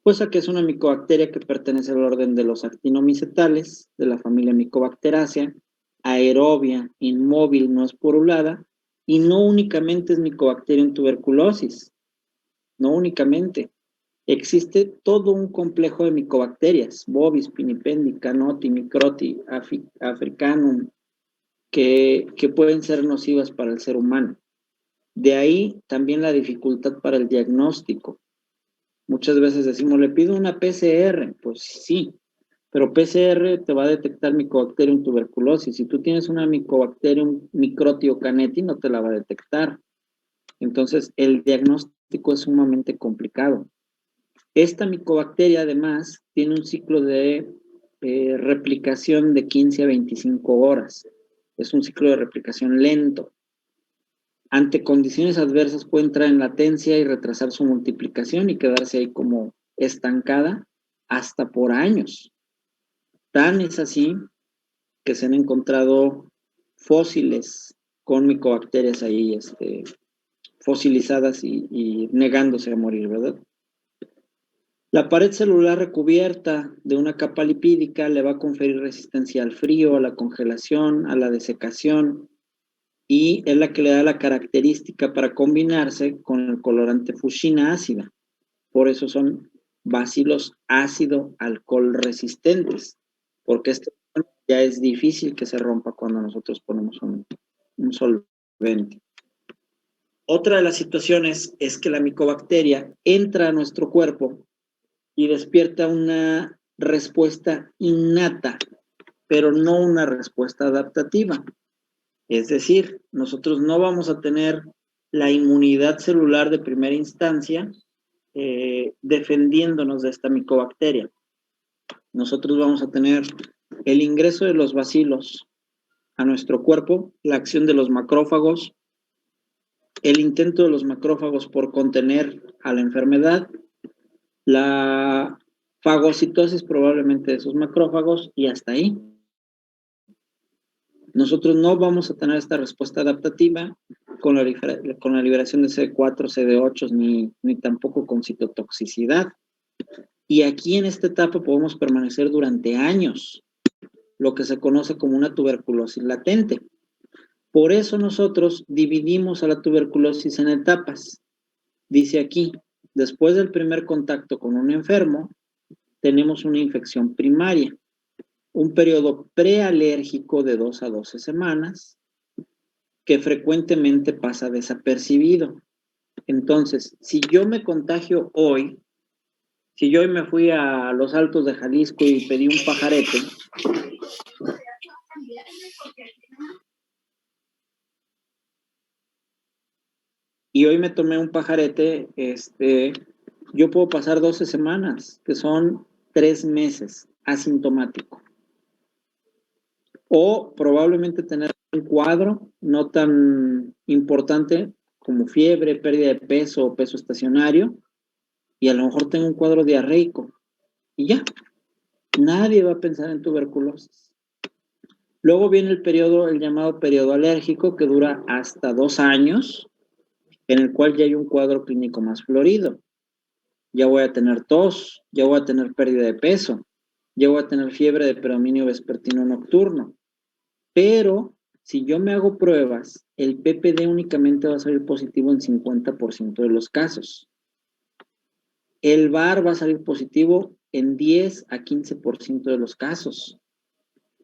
Pues a que es una micobacteria que pertenece al orden de los actinomycetales, de la familia Mycobacteriaceae, aerobia, inmóvil, no esporulada, y no únicamente es Mycobacterium tuberculosis, no únicamente. Existe todo un complejo de micobacterias, Bovis, Pinipendi, Canoti, Microti, Africanum, que pueden ser nocivas para el ser humano. De ahí también la dificultad para el diagnóstico. Muchas veces decimos, le pido una PCR, pues sí, pero PCR te va a detectar Mycobacterium tuberculosis. Si tú tienes una Mycobacterium microtio caneti, no te la va a detectar. Entonces, el diagnóstico es sumamente complicado. Esta micobacteria, además, tiene un ciclo de replicación de 15 a 25 horas. Es un ciclo de replicación lento. Ante condiciones adversas puede entrar en latencia y retrasar su multiplicación y quedarse ahí como estancada hasta por años. Tan es así que se han encontrado fósiles con micobacterias ahí fosilizadas y negándose a morir, ¿verdad? La pared celular recubierta de una capa lipídica le va a conferir resistencia al frío, a la congelación, a la desecación. y es la que le da la característica para combinarse con el colorante fuchsina ácida. Por eso son bacilos ácido alcohol resistentes, porque este ya es difícil que se rompa cuando nosotros ponemos un solvente. Otra de las situaciones es que la micobacteria entra a nuestro cuerpo y despierta una respuesta innata, pero no una respuesta adaptativa. Es decir, nosotros no vamos a tener la inmunidad celular de primera instancia defendiéndonos de esta micobacteria. Nosotros vamos a tener el ingreso de los bacilos a nuestro cuerpo, la acción de los macrófagos, el intento de los macrófagos por contener a la enfermedad, la fagocitosis probablemente de esos macrófagos y hasta ahí. Nosotros no vamos a tener esta respuesta adaptativa con la liberación de CD4, CD8, ni tampoco con citotoxicidad. Y aquí en esta etapa podemos permanecer durante años, lo que se conoce como una tuberculosis latente. Por eso nosotros dividimos a la tuberculosis en etapas. Dice aquí, después del primer contacto con un enfermo, tenemos una infección primaria, un periodo prealérgico de 2 a 12 semanas, que frecuentemente pasa desapercibido. Entonces, si yo me contagio hoy, si yo hoy me fui a los Altos de Jalisco y pedí un pajarete, y hoy me tomé un pajarete, yo puedo pasar 12 semanas, que son 3 meses, asintomático. O probablemente tener un cuadro no tan importante como fiebre, pérdida de peso o peso estacionario, y a lo mejor tengo un cuadro diarreico. Y ya, nadie va a pensar en tuberculosis. Luego viene el llamado periodo alérgico, que dura hasta 2 años, en el cual ya hay un cuadro clínico más florido. Ya voy a tener tos, ya voy a tener pérdida de peso, ya voy a tener fiebre de predominio vespertino nocturno. Pero si yo me hago pruebas, el PPD únicamente va a salir positivo en 50% de los casos. El VAR va a salir positivo en 10 a 15% de los casos.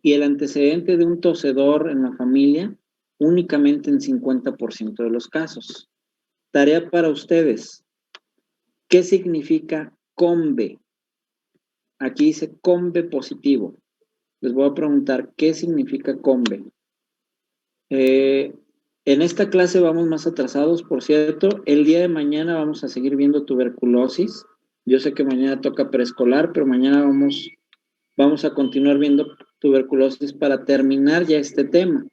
Y el antecedente de un tosedor en la familia únicamente en 50% de los casos. Tarea para ustedes. ¿Qué significa COMBE? Aquí dice COMBE positivo. Les voy a preguntar, ¿qué significa COMBE? En esta clase vamos más atrasados, por cierto. El día de mañana vamos a seguir viendo tuberculosis. Yo sé que mañana toca preescolar, pero mañana vamos a continuar viendo tuberculosis para terminar ya este tema.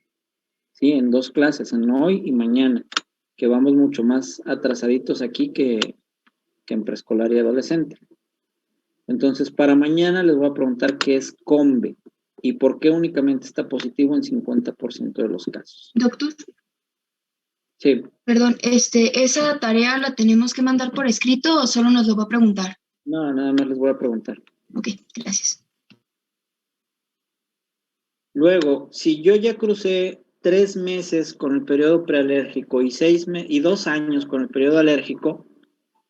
¿Sí? En 2 clases, en hoy y mañana, que vamos mucho más atrasaditos aquí que en preescolar y adolescente. Entonces, para mañana les voy a preguntar qué es COMBE y por qué únicamente está positivo en 50% de los casos. Doctor, Sí. perdón, ¿esa tarea la tenemos que mandar por escrito o solo nos lo va a preguntar? No, nada más les voy a preguntar. Ok, gracias. Luego, si yo ya crucé 3 meses con el periodo prealérgico y 2 años con el periodo alérgico,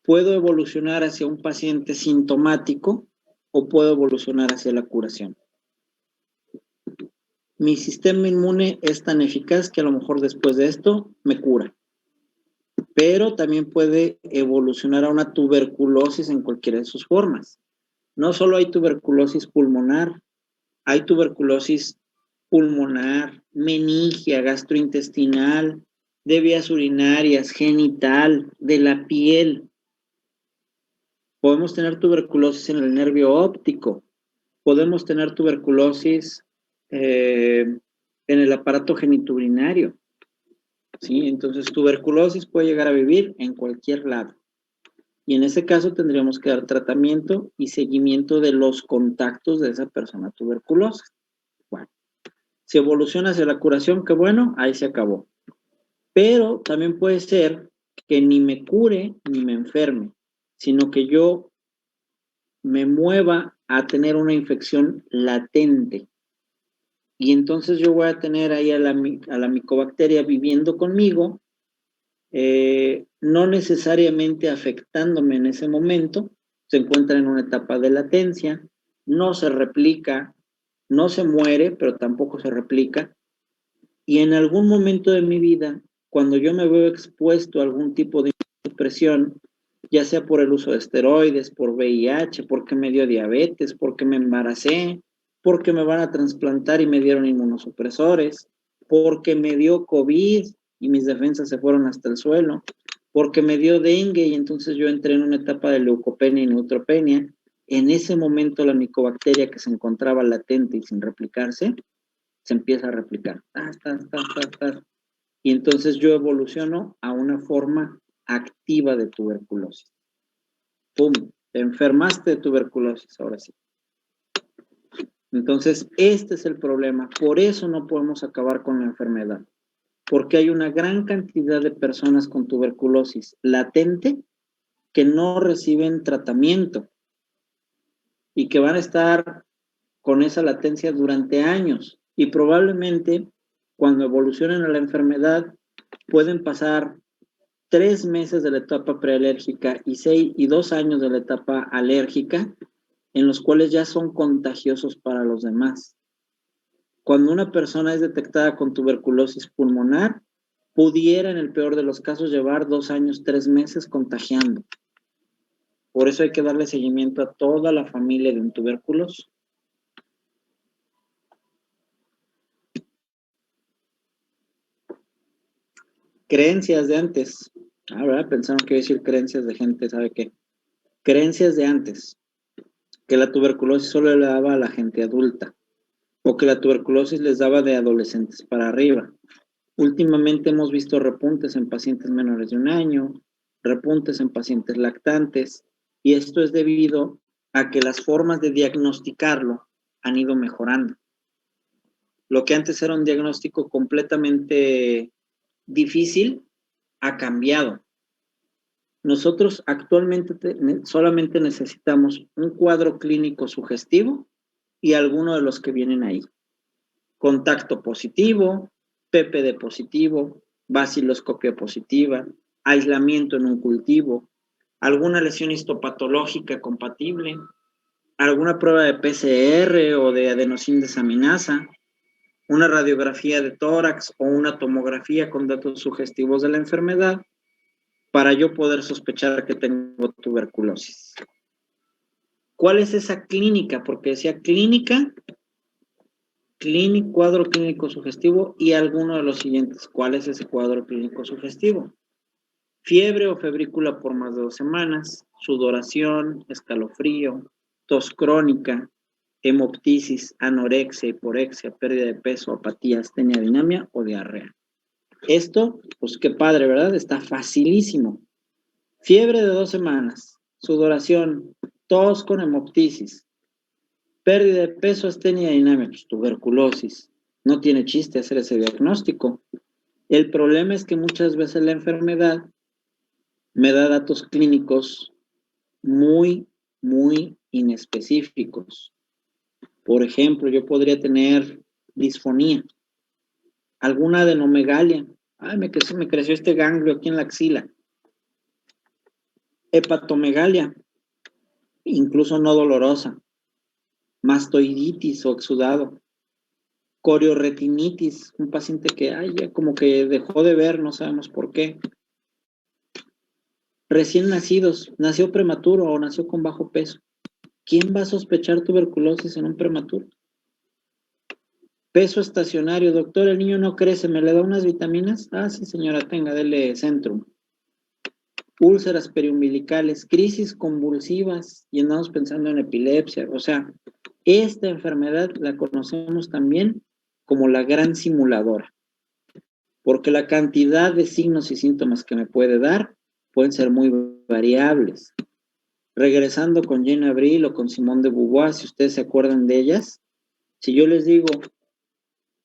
¿puedo evolucionar hacia un paciente sintomático o puedo evolucionar hacia la curación? Mi sistema inmune es tan eficaz que a lo mejor después de esto me cura. Pero también puede evolucionar a una tuberculosis en cualquiera de sus formas. No solo hay tuberculosis pulmonar, hay tuberculosis pulmonar, meningia, gastrointestinal, de vías urinarias, genital, de la piel. Podemos tener tuberculosis en el nervio óptico, podemos tener tuberculosis en el aparato genitourinario. ¿Sí? Entonces, tuberculosis puede llegar a vivir en cualquier lado. Y en ese caso tendríamos que dar tratamiento y seguimiento de los contactos de esa persona tuberculosa. Bueno, si evoluciona hacia la curación, qué bueno, ahí se acabó. Pero también puede ser que ni me cure ni me enferme, sino que yo me mueva a tener una infección latente. Y entonces yo voy a tener ahí a la micobacteria viviendo conmigo, no necesariamente afectándome en ese momento, se encuentra en una etapa de latencia, no se replica, no se muere, pero tampoco se replica, y en algún momento de mi vida, cuando yo me veo expuesto a algún tipo de presión, ya sea por el uso de esteroides, por VIH, porque me dio diabetes, porque me embaracé, porque me van a trasplantar y me dieron inmunosupresores, porque me dio COVID y mis defensas se fueron hasta el suelo, porque me dio dengue y entonces yo entré en una etapa de leucopenia y neutropenia. En ese momento la micobacteria que se encontraba latente y sin replicarse, se empieza a replicar. Y entonces yo evoluciono a una forma activa de tuberculosis. ¡Pum! Te enfermaste de tuberculosis, ahora sí. Entonces, este es el problema. Por eso no podemos acabar con la enfermedad. Porque hay una gran cantidad de personas con tuberculosis latente que no reciben tratamiento y que van a estar con esa latencia durante años. Y probablemente, cuando evolucionen a la enfermedad, pueden pasar 3 meses de la etapa prealérgica y 2 años de la etapa alérgica, en los cuales ya son contagiosos para los demás. Cuando una persona es detectada con tuberculosis pulmonar, pudiera en el peor de los casos llevar 2 años, 3 meses contagiando. Por eso hay que darle seguimiento a toda la familia de un tuberculoso. Creencias de antes. ¿Verdad? Pensaron que iba a decir creencias de gente, ¿sabe qué? Creencias de antes. Que la tuberculosis solo le daba a la gente adulta. O que la tuberculosis les daba de adolescentes para arriba. Últimamente hemos visto repuntes en pacientes menores de 1 año, repuntes en pacientes lactantes, y esto es debido a que las formas de diagnosticarlo han ido mejorando. Lo que antes era un diagnóstico completamente difícil, ha cambiado. Nosotros actualmente solamente necesitamos un cuadro clínico sugestivo y alguno de los que vienen ahí. Contacto positivo, PPD positivo, baciloscopia positiva, aislamiento en un cultivo, alguna lesión histopatológica compatible, alguna prueba de PCR o de adenosín desaminasa, una radiografía de tórax o una tomografía con datos sugestivos de la enfermedad para yo poder sospechar que tengo tuberculosis. ¿Cuál es esa clínica? Porque decía clínica, cuadro clínico sugestivo y alguno de los siguientes. ¿Cuál es ese cuadro clínico sugestivo? Fiebre o febrícula por más de 2 semanas, sudoración, escalofrío, tos crónica, hemoptisis, anorexia, hiporexia, pérdida de peso, apatía, astenia, dinamia o diarrea. Esto, pues qué padre, ¿verdad? Está facilísimo. Fiebre de 2 semanas, sudoración, tos con hemoptisis, pérdida de peso, astenia, dinamia, pues tuberculosis. No tiene chiste hacer ese diagnóstico. El problema es que muchas veces la enfermedad me da datos clínicos muy, muy inespecíficos. Por ejemplo, yo podría tener disfonía, alguna adenomegalia. Ay, me creció este ganglio aquí en la axila. Hepatomegalia, incluso no dolorosa. Mastoiditis o exudado. Corioretinitis, un paciente que ya como que dejó de ver, no sabemos por qué. Recién nacidos, nació prematuro o nació con bajo peso. ¿Quién va a sospechar tuberculosis en un prematuro? Peso estacionario, doctor, el niño no crece, ¿me le da unas vitaminas? Ah, sí, señora, tenga, dele Centrum. Úlceras periumbilicales, crisis convulsivas, y andamos pensando en epilepsia. O sea, esta enfermedad la conocemos también como la gran simuladora, porque la cantidad de signos y síntomas que me puede dar pueden ser muy variables. Regresando con Jane Avril o con Simone de Beauvoir, si ustedes se acuerdan de ellas, si yo les digo,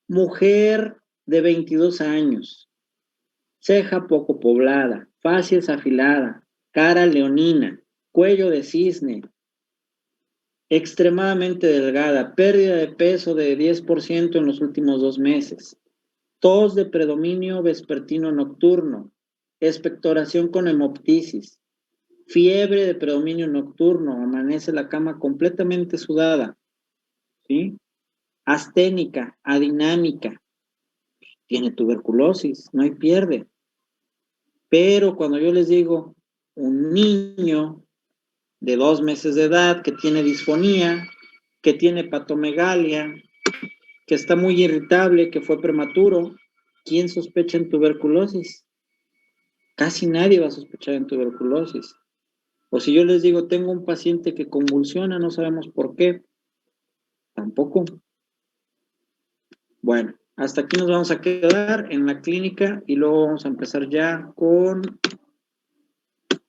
mujer de 22 años, ceja poco poblada, facies afilada, cara leonina, cuello de cisne, extremadamente delgada, pérdida de peso de 10% en los últimos 2 meses, tos de predominio vespertino nocturno, expectoración con hemoptisis, fiebre de predominio nocturno, amanece la cama completamente sudada, ¿sí? Asténica, adinámica, tiene tuberculosis, no hay pierde. Pero cuando yo les digo, un niño de 2 meses de edad que tiene disfonía, que tiene patomegalia, que está muy irritable, que fue prematuro, ¿quién sospecha en tuberculosis? Casi nadie va a sospechar en tuberculosis. O si yo les digo, tengo un paciente que convulsiona, no sabemos por qué, tampoco. Bueno, hasta aquí nos vamos a quedar en la clínica y luego vamos a empezar ya con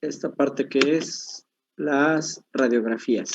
esta parte que es las radiografías.